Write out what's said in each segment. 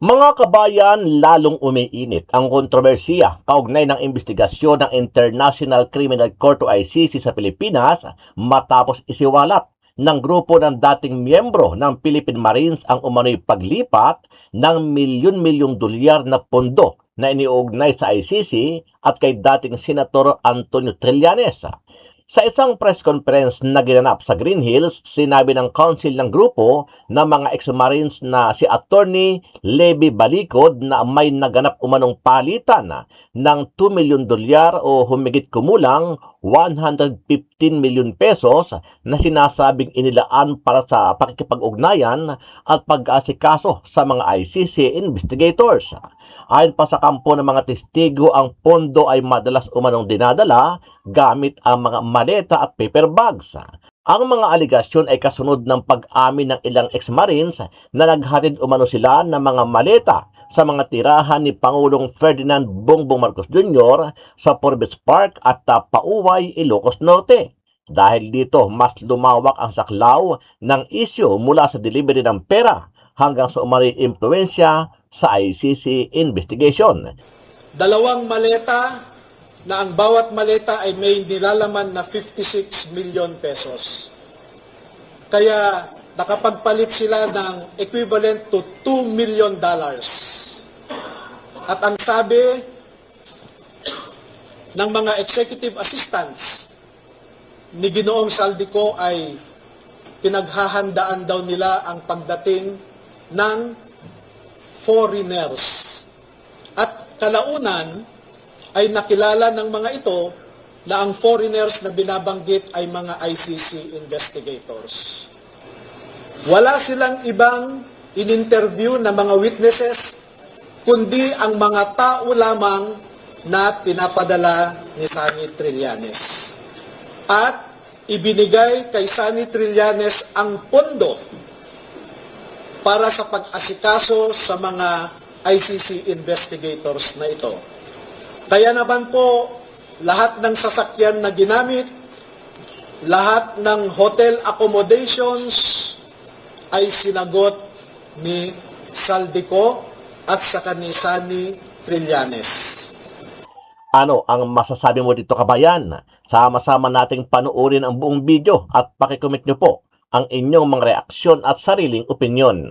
Mga kabayan, lalong umiinit ang kontrobersiya kaugnay ng investigasyon ng International Criminal Court o ICC sa Pilipinas matapos isiwalat ng grupo ng dating miyembro ng Philippine Marines ang umano'y paglipat ng milyon-milyong dolyar na pondo na iniugnay sa ICC at kay dating Senator Antonio Trillanes. Sa isang press conference na ginanap sa Green Hills, sinabi ng council ng grupo ng mga ex-marines na si Attorney Levy Balikod na may naganap umanong palitan ng 2 milyon dolyar o humigit kumulang 115 milyon pesos na sinasabing inilaan para sa pakikipag-ugnayan at pag-aasikaso sa mga ICC investigators. Ayon pa sa kampo ng mga testigo, ang pondo ay madalas umanong dinadala gamit ang mga maleta at paper bags. Ang mga aligasyon ay kasunod ng pag-amin ng ilang ex-marines na naghatid umano sila ng mga maleta sa mga tirahan ni Pangulong Ferdinand Bongbong Marcos Jr. sa Forbes Park at Pauway, Ilocos Norte. Dahil dito, mas lumawak ang saklaw ng isyu mula sa delivery ng pera hanggang sa umano'y impluensya sa ICC investigation. Dalawang maleta na ang bawat maleta ay may nilalaman na 56 million pesos. Kaya nakapagpalit sila ng equivalent to $2 million. At ang sabi ng mga executive assistants ni Ginoong Saldico ay pinaghahandaan daw nila ang pagdating ng foreigners. At kalaunan ay nakilala ng mga ito na ang foreigners na binabanggit ay mga ICC investigators. Wala silang ibang in-interview na mga witnesses, kundi ang mga tao lamang na pinapadala ni Sunny Trillanes. At ibinigay kay Sunny Trillanes ang pondo para sa pag-asikaso sa mga ICC investigators na ito. Kaya naman po, lahat ng sasakyan na ginamit, lahat ng hotel accommodations ay sinagot ni Saldico at saka ni Sunny Trillanes. Ano ang masasabi mo dito, kabayan? Sama-sama nating panuorin ang buong video at pakikomment nyo po ang inyong mga reaksyon at sariling opinyon.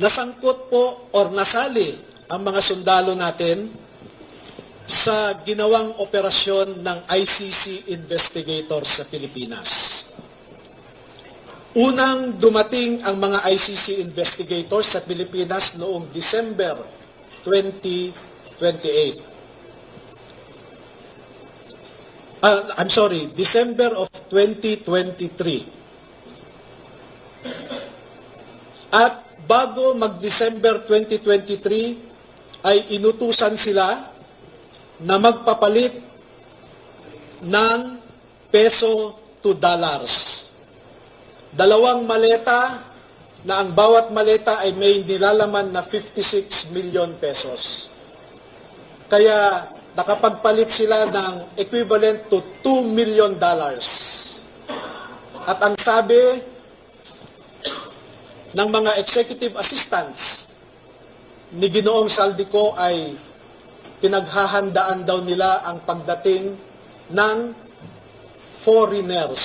Nasangkot po or nasali ang mga sundalo natin sa ginawang operasyon ng ICC investigators sa Pilipinas. Unang dumating ang mga ICC investigators sa Pilipinas noong December 2028. December of 2023. At bago mag-December 2023 ay inutusan sila na magpapalit ng peso to dollars. Dalawang maleta na ang bawat maleta ay may nilalaman na 56 million pesos. Kaya nakapagpalit sila ng equivalent to $2 million. At ang sabi ng mga executive assistants ni Ginoong Saldico ay pinaghahandaan daw nila ang pagdating ng foreigners.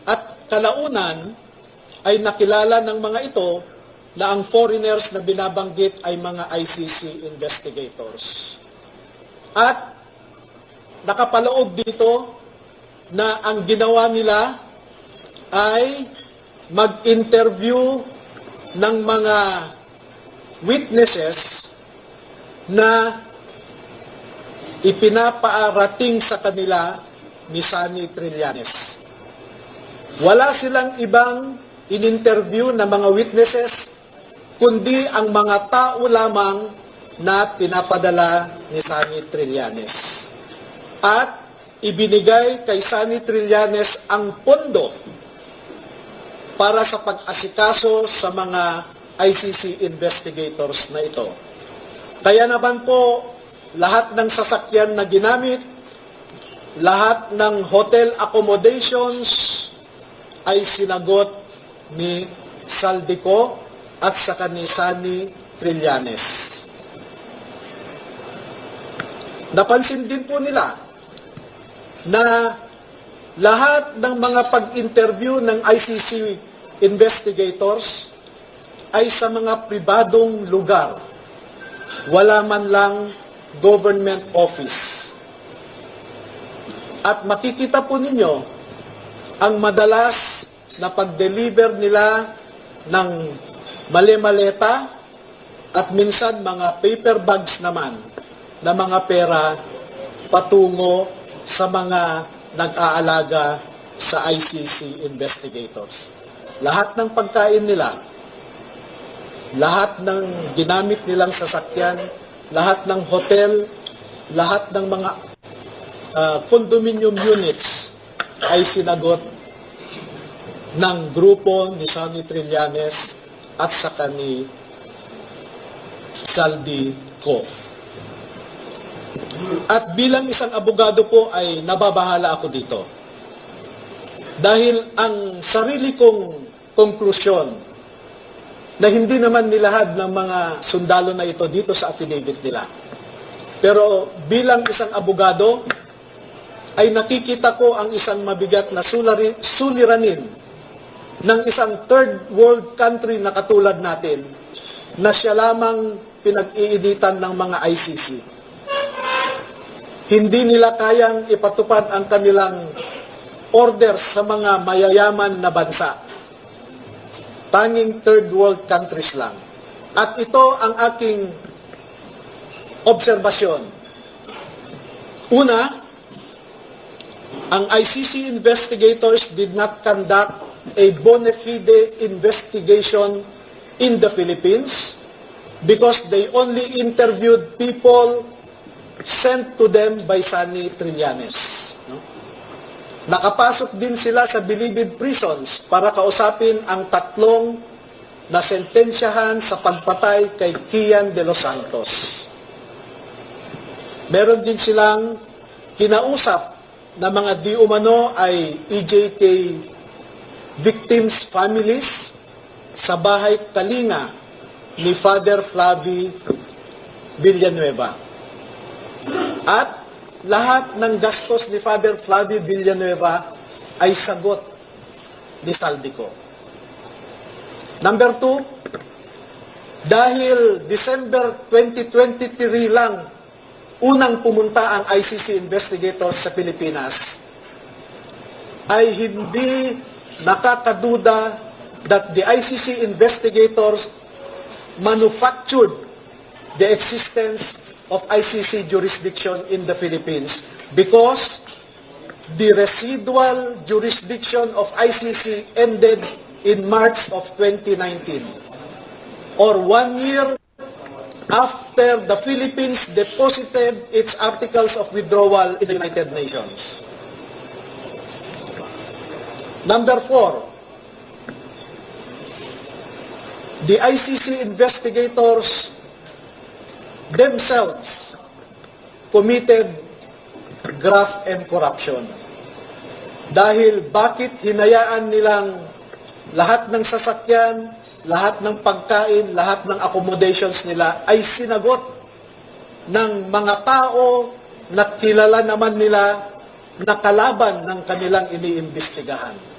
At kalaunan ay nakilala ng mga ito na ang foreigners na binabanggit ay mga ICC investigators. At nakapaloob dito na ang ginawa nila ay mag-interview ng mga witnesses na ipinapaarating sa kanila ni Sunny Trillanes. Wala silang ibang in-interview na mga witnesses, kundi ang mga tao lamang na pinapadala ni Sunny Trillanes. At ibinigay kay Sunny Trillanes ang pondo para sa pag-asikaso sa mga ICC investigators na ito. Kaya naman po, lahat ng sasakyan na ginamit, lahat ng hotel accommodations ay sinagot ni Saldico at saka ni Sunny Trillanes. Napansin din po nila na lahat ng mga pag-interview ng ICC investigators ay sa mga pribadong lugar. Wala man lang government office. At makikita po ninyo ang madalas na pag-deliver nila ng mali-maleta at minsan mga paper bags naman na mga pera patungo sa mga nag-aalaga sa ICC investigators. Lahat ng pagkain nila, lahat ng ginamit nilang sasakyan, lahat ng hotel, lahat ng mga condominium units ay sinagot ng grupo ni Sunny Trillanes at saka ni Saldico. At bilang isang abogado po ay nababahala ako dito. Dahil ang sarili kong konklusyon na hindi naman nilahad ng mga sundalo na ito dito sa affidavit nila. Pero bilang isang abogado, ay nakikita ko ang isang mabigat na suliranin ng isang third world country na katulad natin na siya lamang pinag-iinitan ng mga ICC. Hindi nila kayang ipatupad ang kanilang orders sa mga mayayaman na bansa. Tanging third world countries lang. At ito ang aking obserbasyon. Una, ang ICC investigators did not conduct a bona fide investigation in the Philippines because they only interviewed people sent to them by Sunny Trillanes. No? Nakapasok din sila sa Bilibid prisons para kausapin ang tatlong na sentensyahan sa pagpatay kay Kian de los Santos. Meron din silang kinausap na mga di umano ay EJK victims' families sa bahay Kalinga ni Father Flavie Villanueva. At lahat ng gastos ni Father Flavie Villanueva ay sagot ni Saldico. Number 2, dahil December 2023 lang unang pumunta ang ICC investigators sa Pilipinas, ay hindi nakakaduda that the ICC investigators manufactured the existence of ICC jurisdiction in the Philippines because the residual jurisdiction of ICC ended in March of 2019, or 1 year after the Philippines deposited its articles of withdrawal in the United Nations. Number 4, the ICC investigators themselves committed graft and corruption. Dahil bakit hinayaan nilang lahat ng sasakyan, lahat ng pagkain, lahat ng accommodations nila ay sinagot ng mga tao na kilala naman nila na kalaban ng kanilang iniimbestigahan.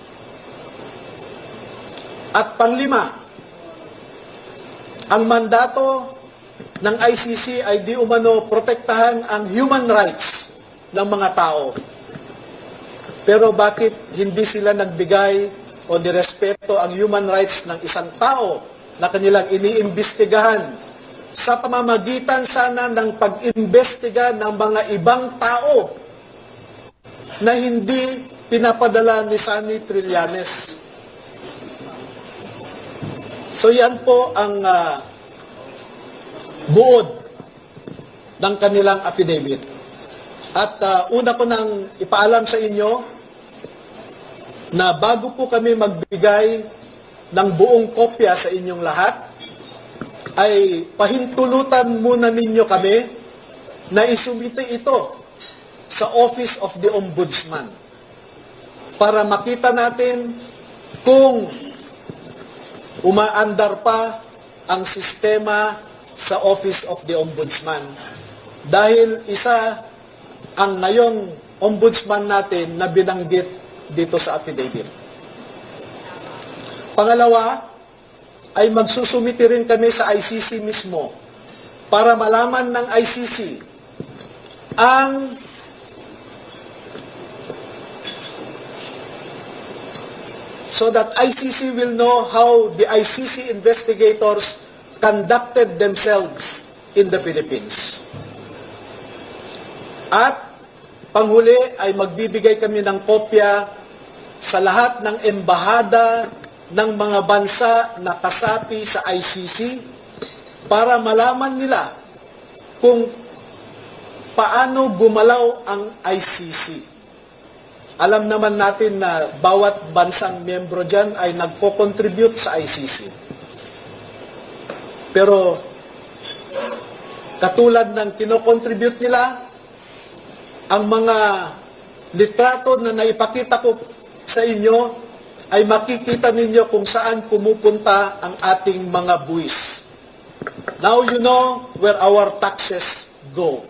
At panglima, ang mandato ng ICC ay di umano protektahan ang human rights ng mga tao. Pero bakit hindi sila nagbigay o nirespeto ang human rights ng isang tao na kanilang iniimbestigahan sa pamamagitan sana ng pag-imbestiga ng mga ibang tao na hindi pinapadala ni Sunny Trillanes? So yan po ang buod ng kanilang affidavit. At una ko nang ipaalam sa inyo na bago po kami magbigay ng buong kopya sa inyong lahat, ay pahintulutan muna ninyo kami na isumite ito sa Office of the Ombudsman para makita natin kung umaandar pa ang sistema sa Office of the Ombudsman. Dahil isa ang ngayong ombudsman natin na binanggit dito sa affidavit. Pangalawa, ay magsusumiti rin kami sa ICC mismo para malaman ng ICC ang so that ICC will know how the ICC investigators conducted themselves in the Philippines. At panghuli ay magbibigay kami ng kopya sa lahat ng embahada ng mga bansa na kasapi sa ICC para malaman nila kung paano gumalaw ang ICC. Alam naman natin na bawat bansang miyembro dyan ay nagko-contribute sa ICC. Pero katulad ng kino-contribute nila, ang mga litrato na naipakita ko sa inyo ay makikita ninyo kung saan pumupunta ang ating mga buwis. Now you know where our taxes go.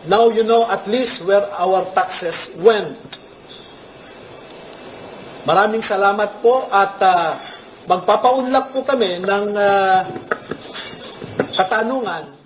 Now you know at least where our taxes went. Maraming salamat po at magpapaunlak po kami ng katanungan